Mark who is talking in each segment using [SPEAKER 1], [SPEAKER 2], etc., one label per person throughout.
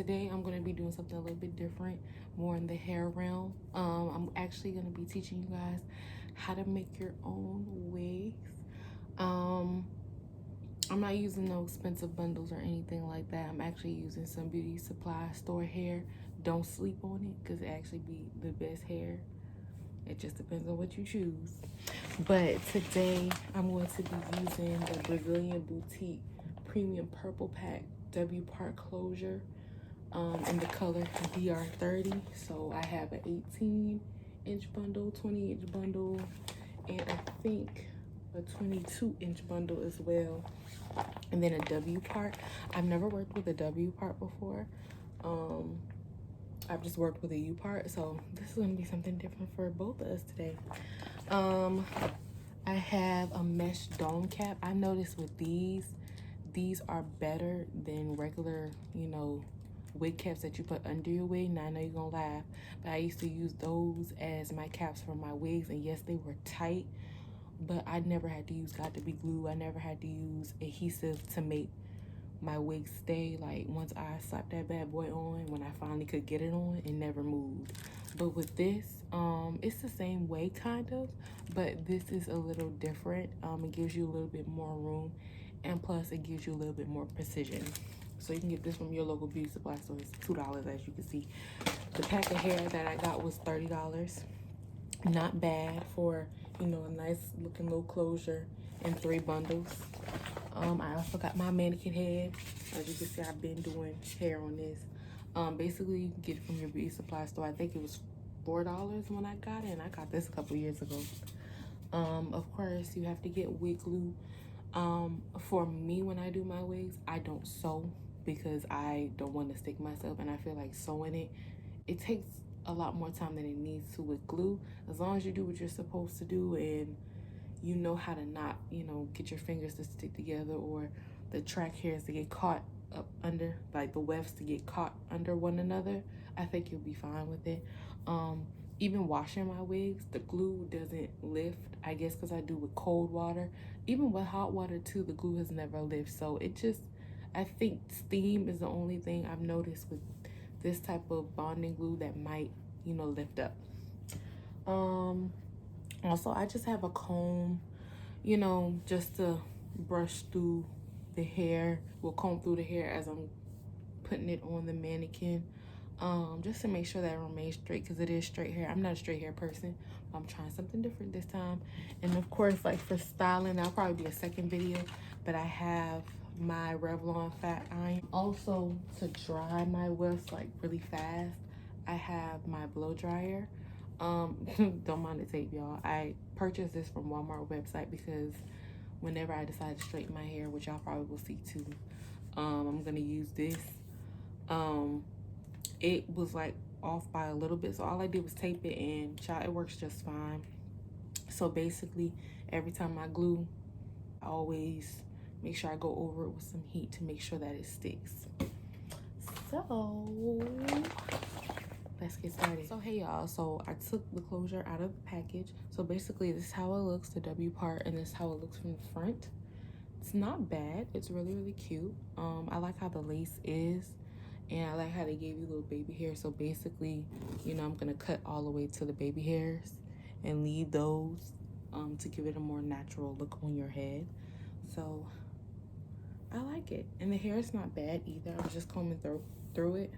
[SPEAKER 1] today I'm going to be doing something a little bit different, more in the hair realm. I'm actually going to be teaching you guys how to make your own wigs. I'm not using no expensive bundles or anything like that. I'm actually using some beauty supply store hair. Don't sleep on it because it actually be the best hair. It just depends on what you choose. But today I'm going to be using the Brazilian Boutique Premium Purple Pack W part closure in the color DR30. So I have an 18-inch bundle, 20-inch bundle, and I think a 22-inch bundle as well, and then a W part. I've never worked with a W part before. I've just worked with a U part, so this is gonna be something different for both of us today. I have a mesh dome cap. I noticed with these are better than regular, you know, wig caps that you put under your wig. Now I know you're gonna laugh, but I used to use those as my caps for my wigs, and yes, they were tight, but I never had to use got-to-be glue. I never had to use adhesive to make my wig stay. Like, once I slapped that bad boy on, when I finally could get it on, it never moved. But with this, it's the same way kind of, but this is a little different. It gives you a little bit more room, and plus it gives you a little bit more precision. So you can get this from your local beauty supply store. It's $2, as you can see. The pack of hair that I got was $30. Not bad for, you know, a nice looking little closure in 3 bundles. I also got my mannequin head. As you can see, I've been doing hair on this. Basically, you can get it from your beauty supply store. I think it was $4 when I got it, and I got this a couple years ago. Of course, you have to get wig glue. For me, when I do my wigs, I don't sew because I don't want to stick myself, and I feel like sewing it takes a lot more time than it needs to with glue. As long as you do what you're supposed to do and you know how to not, you know, get your fingers to stick together, or the track hairs to get caught up under, like the wefts to get caught under one another, I think you'll be fine with it. Even washing my wigs, the glue doesn't lift, I guess because I do with cold water. Even with hot water too, the glue has never lifted. So it just, I think steam is the only thing I've noticed with this type of bonding glue that might, you know, lift up. Also, I just have a comb, you know, just to brush through the hair. We'll comb through the hair as I'm putting it on the mannequin, just to make sure that it remains straight, because it is straight hair. I'm not a straight hair person. I'm trying something different this time. And of course, like for styling, that'll probably be a second video, but I have my Revlon fat iron. Also, to dry my wefts like really fast, I have my blow dryer. Don't mind the tape, y'all. I purchased this from Walmart website because whenever I decide to straighten my hair, which y'all probably will see too, I'm gonna use this. It was like off by a little bit, so all I did was tape it, and child, it works just fine. So basically, every time I glue, I always make sure I go over it with some heat to make sure that it sticks. So let's get started. So hey y'all, so I took the closure out of the package. So basically this is how it looks, the W part, and this is how it looks from the front. It's not bad. It's really, really cute. I like how the lace is, and I like how they gave you little baby hair. So basically, you know, I'm gonna cut all the way to the baby hairs and leave those to give it a more natural look on your head. So I like it, and the hair is not bad either. I was just combing through it.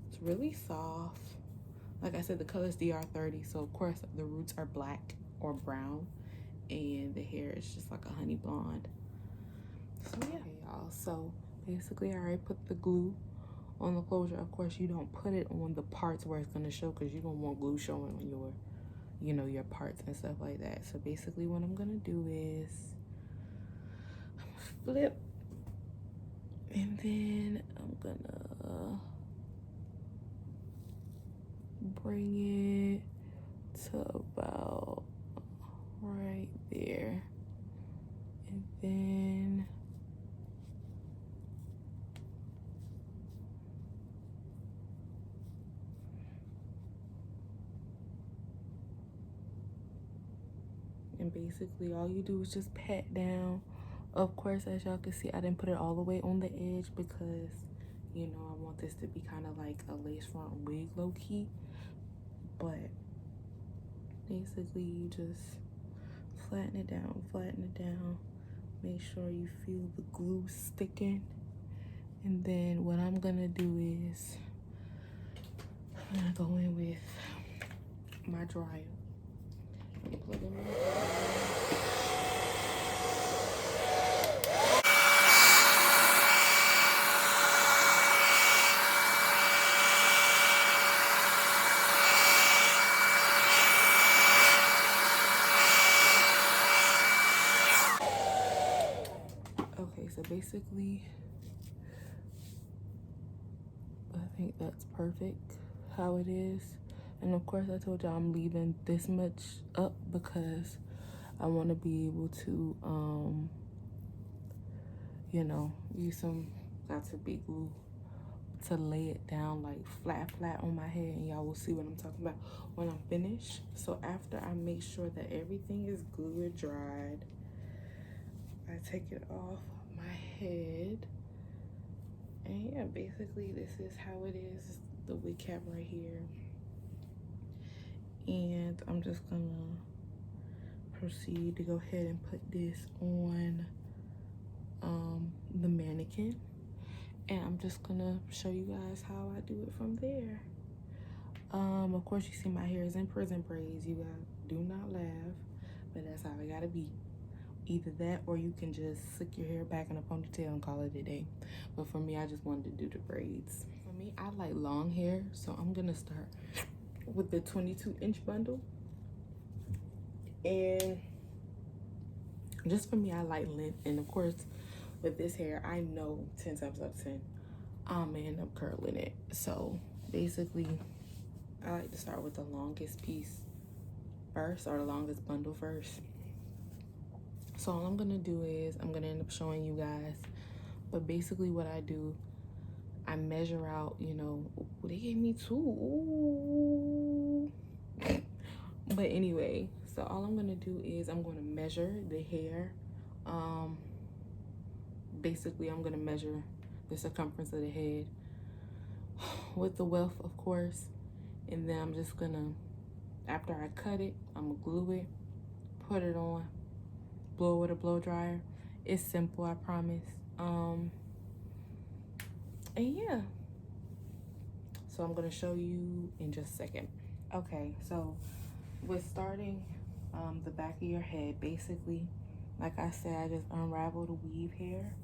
[SPEAKER 1] It's really soft. Like I said, the color is DR30, so of course the roots are black or brown, and the hair is just like a honey blonde. So yeah, y'all. So basically, I already put the glue on the closure. Of course, you don't put it on the parts where it's gonna show, because you don't want glue showing on your, you know, your parts and stuff like that. So basically, what I'm gonna do is flip, and then I'm gonna bring it to about right there, and then basically all you do is just pat down. Of course, as y'all can see, I didn't put it all the way on the edge because, You know, I want this to be kind of like a lace front wig low-key, but basically you just flatten it down, make sure you feel the glue sticking. And then what I'm gonna do is I'm gonna go in with my dryer. Plug in my dryer. Okay, so basically I think that's perfect how it is. And of course I told y'all I'm leaving this much up because I want to be able to you know, use some lots of big glue to lay it down like flat on my head, and y'all will see what I'm talking about when I'm finished. So after I make sure that everything is glued dried, I take it off my head. And yeah, basically this is how it is, the wig cap right here. And I'm just gonna proceed to go ahead and put this on the mannequin. And I'm just gonna show you guys how I do it from there. Of course you see my hair is in prison braids. You guys do not laugh, but that's how it gotta be. Either that or you can just slick your hair back in a ponytail and call it a day. But for me, I just wanted to do the braids. For me, I like long hair, so I'm gonna start with the 22-inch bundle. And just for me, I like length. And of course, with this hair, I know 10 times out of 10, I'm gonna end up curling it. So basically, I like to start with the longest piece first, or the longest bundle first. So all I'm gonna do is, I'm gonna end up showing you guys, but basically what I do, I measure out, you know, they gave me two. Ooh. But anyway, so all I'm gonna do is I'm gonna measure the hair. Basically I'm gonna measure the circumference of the head with the weft, of course. And then I'm just gonna, after I cut it, I'm gonna glue it, put it on, blow it with a blow dryer. It's simple, I promise. And yeah, so I'm gonna show you in just a second. Okay, so with starting the back of your head, basically, like I said, I just unravel the weave hair.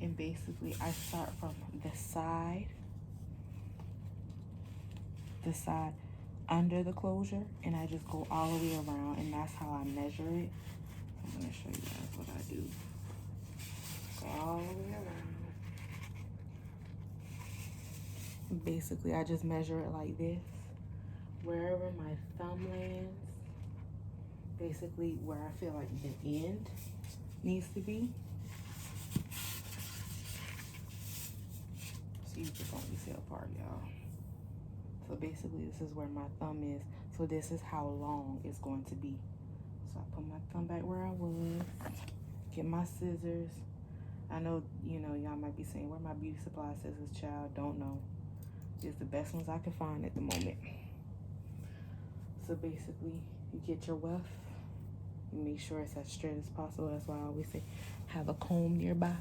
[SPEAKER 1] And basically I start from the side under the closure, and I just go all the way around, and that's how I measure it. I'm gonna show you guys what I do. Go all the way around. Basically I just measure it like this. Wherever my thumb lands, basically where I feel like the end needs to be. So you just only see a part, y'all. So basically this is where my thumb is. So this is how long it's going to be. So I put my thumb back where I was, get my scissors. I know, you know, y'all might be saying, where my beauty supply scissors, child? Don't know. It's the best ones I can find at the moment. So basically you get your weft. You make sure it's as straight as possible. That's why I always say, have a comb nearby.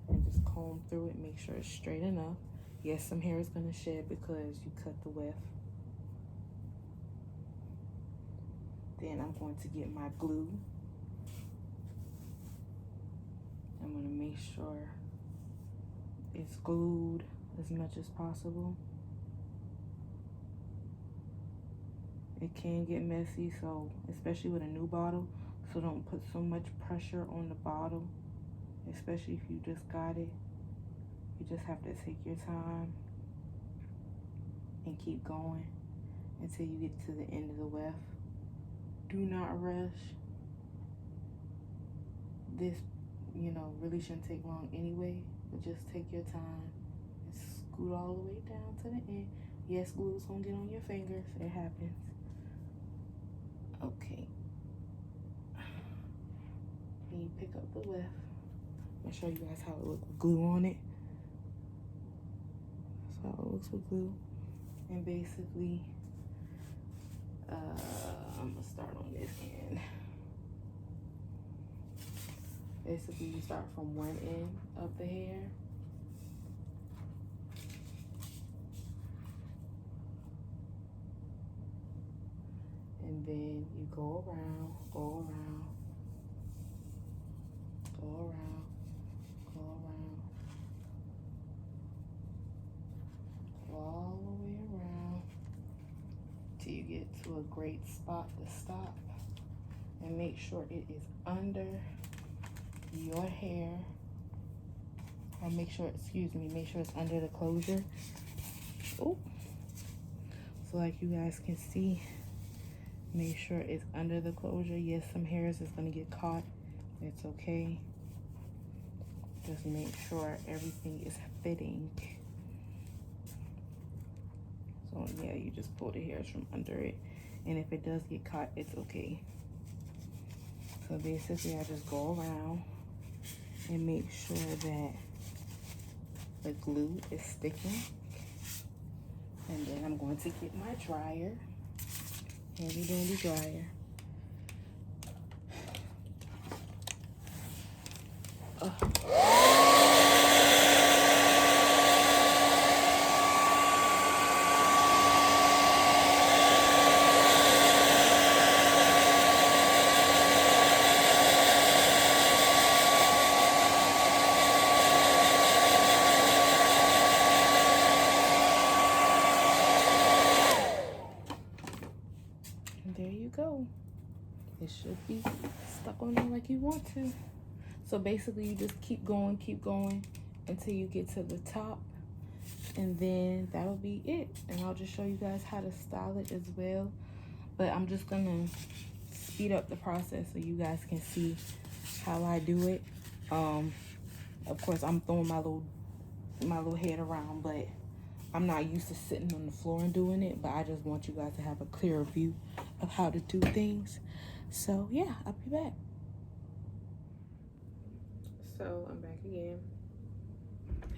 [SPEAKER 1] And just comb through it, make sure it's straight enough. Yes, some hair is gonna shed because you cut the weft. Then I'm going to get my glue. I'm gonna make sure it's glued as much as possible. It can get messy, so especially with a new bottle, so don't put so much pressure on the bottle, especially if you just got it. You just have to take your time and keep going until you get to the end of the weft. Do not rush. This, you know, really shouldn't take long anyway, but just take your time and scoot all the way down to the end. Yes, glue is gonna get on your fingers, it happens. Okay. And you pick up the weft. I'll show you guys how it looks with glue on it. That's how it looks with glue. And basically, I'm gonna start on this end. Basically, you start from one end of the hair. And then you go around, go around, go around, go around, all the way around till you get to a great spot to stop. And make sure it is under your hair, or make sure, excuse me, make sure it's under the closure. Oh, so like you guys can see, make sure it's under the closure. Yes, some hairs is gonna get caught. It's okay. Just make sure everything is fitting. So yeah, you just pull the hairs from under it. And if it does get caught, it's okay. So basically I just go around and make sure that the glue is sticking. And then I'm going to get my dryer, handy dandy dryer. There you go. It should be stuck on there like you want to. So basically you just keep going until you get to the top, and then that'll be it. And I'll just show you guys how to style it as well. But I'm just gonna speed up the process so you guys can see how I do it. Of course I'm throwing my little head around, but I'm not used to sitting on the floor and doing it, but I just want you guys to have a clearer view of how to do things. So yeah, I'll be back. So I'm back again.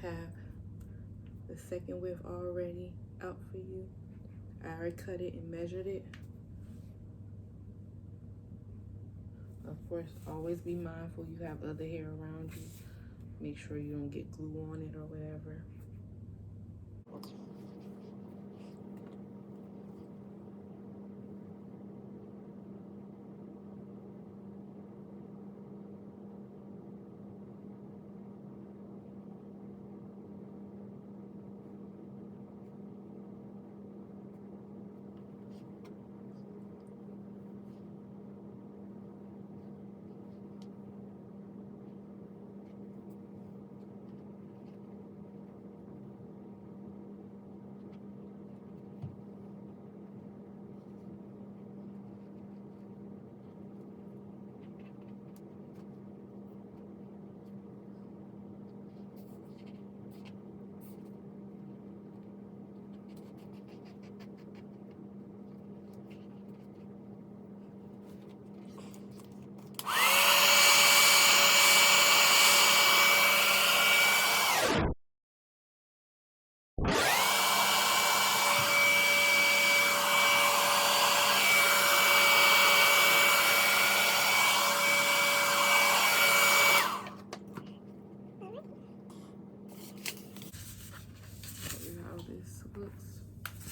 [SPEAKER 1] Have the second weft already out for you. I already cut it and measured it. Of course, always be mindful you have other hair around you. Make sure you don't get glue on it or whatever.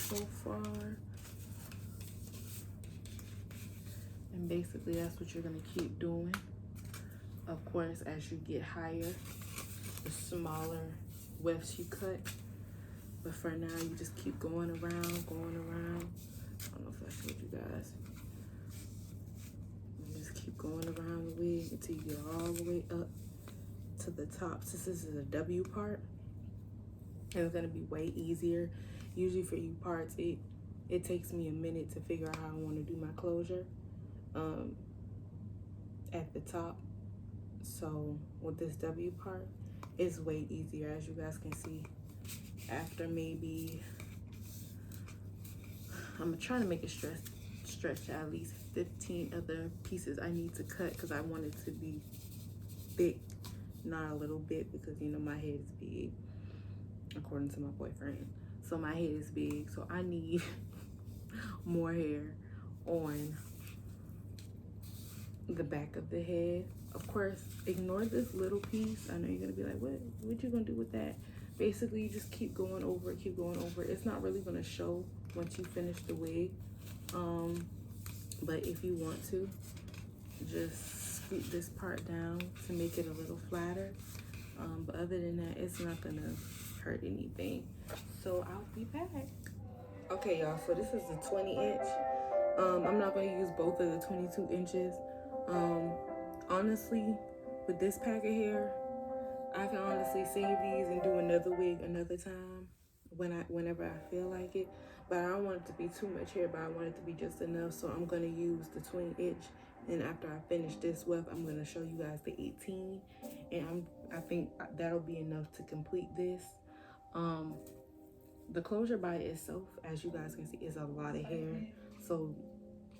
[SPEAKER 1] So far, and basically that's what you're gonna keep doing. Of course, as you get higher, the smaller wefts you cut, but for now you just keep going around. I don't know if I showed you guys. You just keep going around the wig until you get all the way up to the top. Since this is a W part, and it's gonna be way easier. Usually for you parts, it takes me a minute to figure out how I want to do my closure at the top. So with this W part, it's way easier, as you guys can see. After maybe, I'm trying to make it stretch at least 15 other pieces I need to cut because I want it to be thick not a little bit, because you know my head is big, according to my boyfriend. So my head is big, so I need more hair on the back of the head. Of course, ignore this little piece. I know you're gonna be like, what you gonna do with that? Basically, you just keep going over it, keep going over it. It's not really gonna show once you finish the wig. But if you want to, just scoop this part down to make it a little flatter. But other than that, it's not gonna hurt anything. So I'll be back. Okay, y'all, so this is the 20-inch. I'm not gonna use both of the 22 inches. Honestly, with this pack of hair, I can honestly save these and do another wig another time whenever I feel like it. But I don't want it to be too much hair, but I want it to be just enough. So I'm gonna use the 20-inch, and after I finish this weft, I'm gonna show you guys the 18, and I think that'll be enough to complete this. The closure by itself, as you guys can see, is a lot of hair. So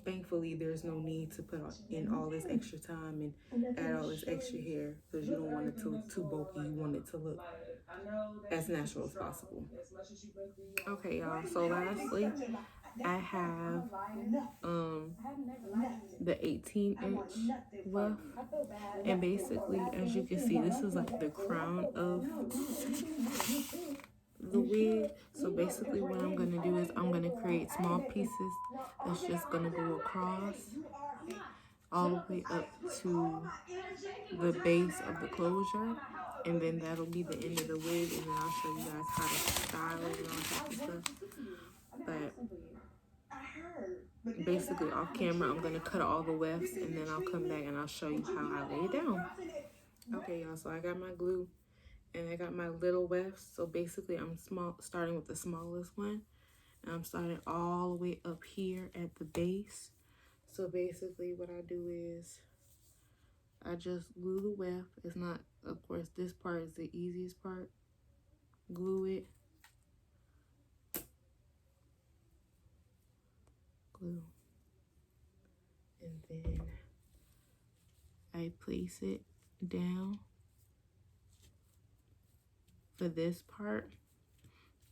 [SPEAKER 1] thankfully, there's no need to put in all this extra time and add all this extra hair, because you don't want it to look too bulky. You want it to look as natural as possible. Okay, y'all. So lastly, I have the 18-inch weft, and basically, as you can see, this is like the crown of the wig. So basically what I'm going to do is I'm going to create small pieces that's just going to go across all the way up to the base of the closure, and then that'll be the end of the wig, and then I'll show you guys how to style it and all that stuff. But basically off camera, I'm going to cut all the wefts, and then I'll come back and I'll show you how I lay it down. Okay, y'all, so I got my glue and I got my little wefts. So basically I'm starting with the smallest one, and I'm starting all the way up here at the base. So basically what I do is I just glue the weft. It's not, of course, this part is the easiest part. Glue it. Glue. And then I place it down. For this part,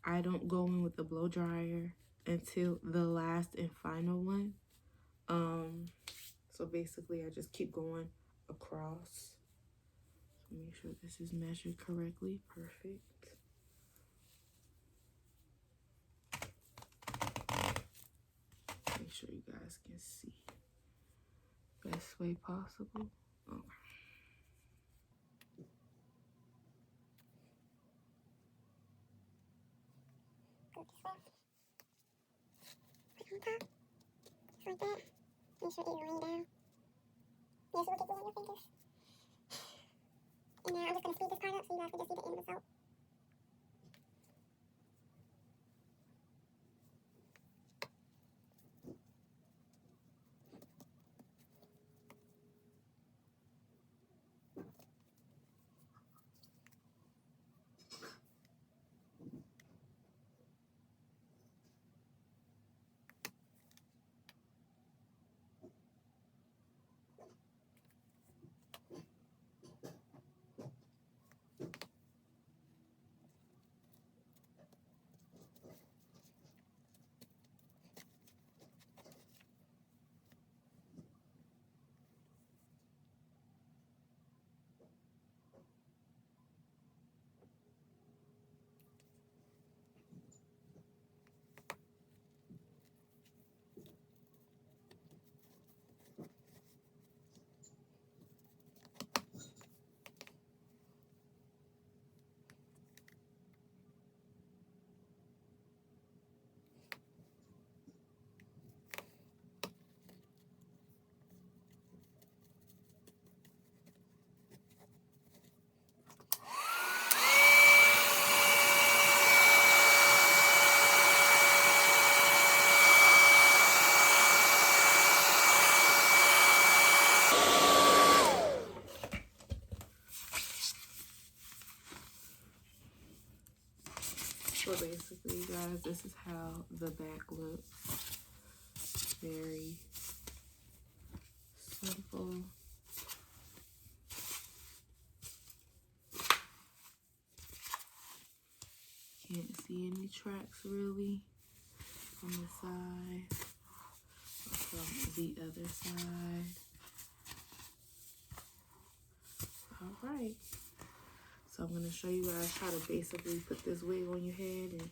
[SPEAKER 1] I don't go in with the blow dryer until the last and final one. So basically I just keep going across. So make sure this is measured correctly. Perfect. Make sure you guys can see best way possible. Okay.
[SPEAKER 2] Like that. Make sure you lay down. Yes, we'll get glue on your fingers. And now I'm just going to speed this part up so you guys can just see the end result.
[SPEAKER 1] So basically, guys, this is how the back looks. Very simple. Can't see any tracks really from the side or from the other side. All right. So I'm gonna show you guys how to basically put this wig on your head and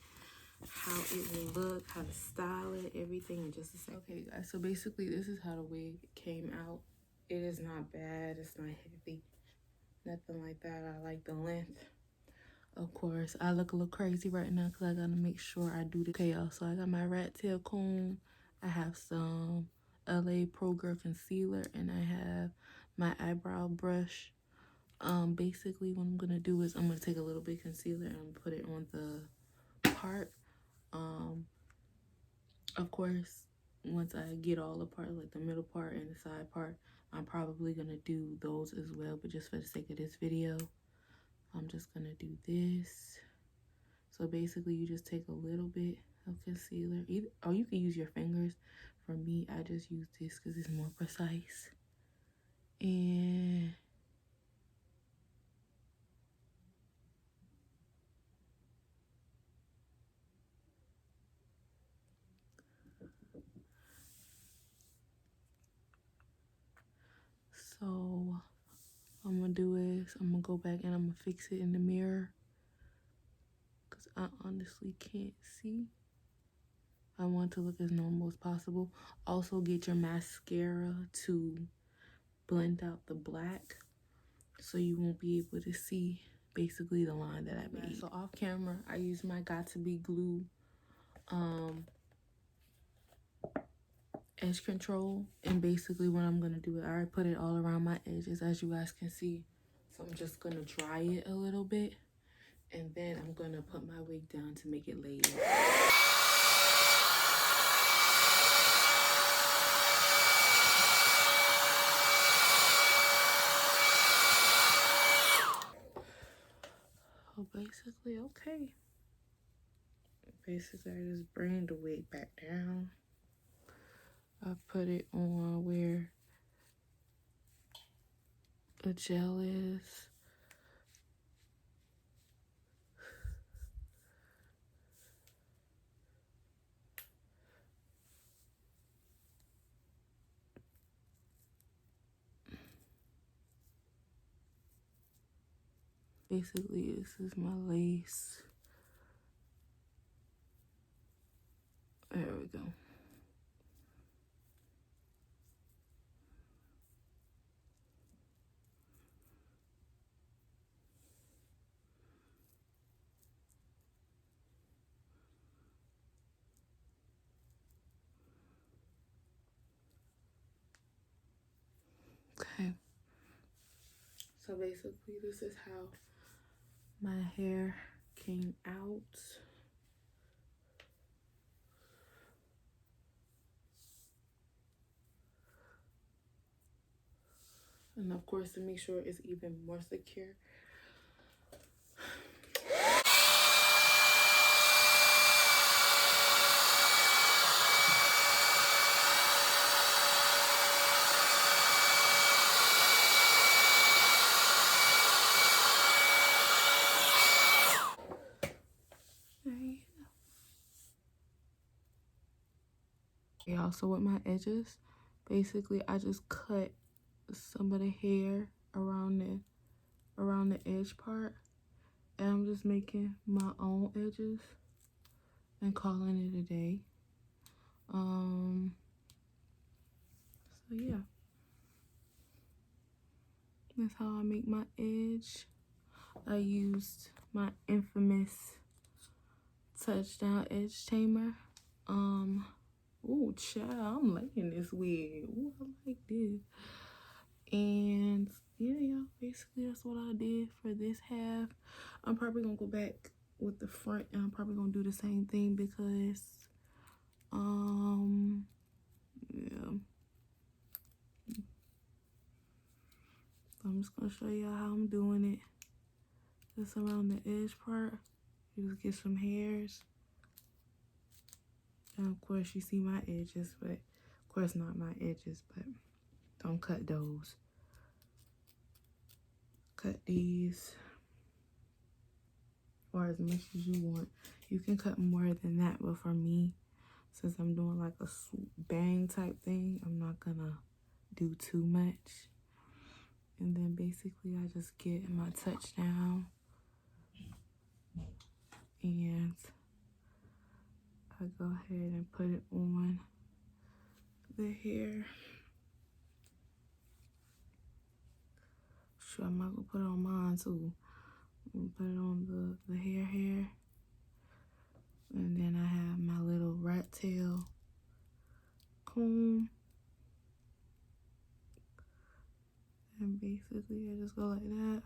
[SPEAKER 1] how it will look, how to style it, everything in just a second. Okay, guys, so basically this is how the wig came out. It is not bad, it's not heavy, nothing like that. I like the length. Of course, I look a little crazy right now because I gotta make sure I do the chaos. So I got my rat tail comb, I have some LA Pro Girl concealer, and I have my eyebrow brush. Basically what I'm gonna do is I'm gonna take a little bit of concealer and put it on the part. Of course, once I get all the part, like the middle part and the side part, I'm probably gonna do those as well, but just for the sake of this video, I'm just gonna do this. So basically you just take a little bit of concealer, or you can use your fingers. For me, I just use this because it's more precise. And so I'm gonna do is I'm gonna go back and I'm gonna fix it in the mirror because I honestly can't see. I want to look as normal as possible. Also get your mascara to blend out the black so you won't be able to see basically the line that I made. So off camera, I use my Got To Be glue edge control, and basically what I'm gonna do, I already put it all around my edges as you guys can see. So I'm just gonna dry it a little bit, and then I'm gonna put my wig down to make it laid. Oh, basically, okay. Basically, I just bring the wig back down. I put it on where the gel is. Basically, this is my lace. There we go. Okay. So basically, this is how my hair came out. And of course, to make sure it's even more secure, okay, also with my edges, basically I just cut some of the hair around the edge part, and I'm just making my own edges and calling it a day. So yeah, that's how I make my edge. I used my infamous touchdown edge tamer. Ooh, child, I'm liking this wig. Ooh, I like this. And yeah, y'all, basically that's what I did for this half. I'm probably gonna go back with the front, and I'm probably gonna do the same thing because yeah. I'm just gonna show y'all how I'm doing it. Just around the edge part, you just get some hairs. And of course you see my edges, but of course not my edges, but don't cut those. Cut these. or as much as you want. You can cut more than that, but for me, since I'm doing like a swoop bang type thing, I'm not gonna do too much. And then basically I just get my touchdown and I go ahead and put it on the hair. Sure, I'm not gonna put it on mine too. I'm gonna put it on the hair. And then I have my little rat tail comb. And basically I just go like that.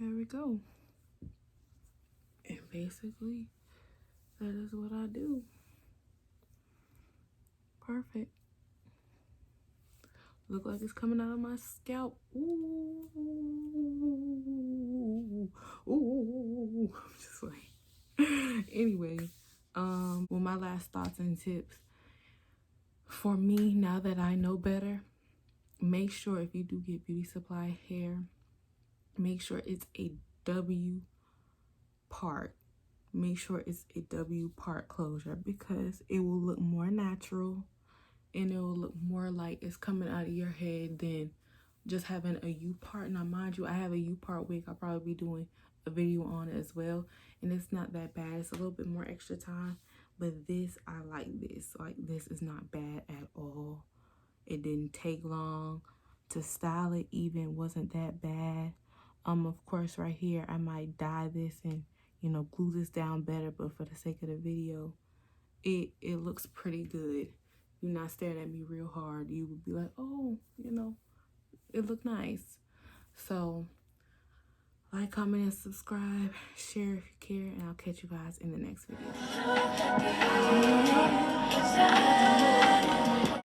[SPEAKER 1] There we go. And basically, that is what I do. Perfect. Look like it's coming out of my scalp. Ooh. Ooh. Just like. Anyway, well, my last thoughts and tips. For me, now that I know better, make sure if you do get beauty supply hair, make sure it's a W part. Make sure it's a W part closure because it will look more natural and it will look more like it's coming out of your head than just having a U part. Now, mind you, I have a U part wig. I'll probably be doing a video on it as well, and it's not that bad. It's a little bit more extra time, but this, I like this. Like, this is not bad at all. It didn't take long to style it, even wasn't that bad. Of course, right here, I might dye this and, you know, glue this down better, but for the sake of the video, it looks pretty good. You're not staring at me real hard. You would be like, oh, you know, it looked nice. So, like, comment, and subscribe. Share if you care, and I'll catch you guys in the next video.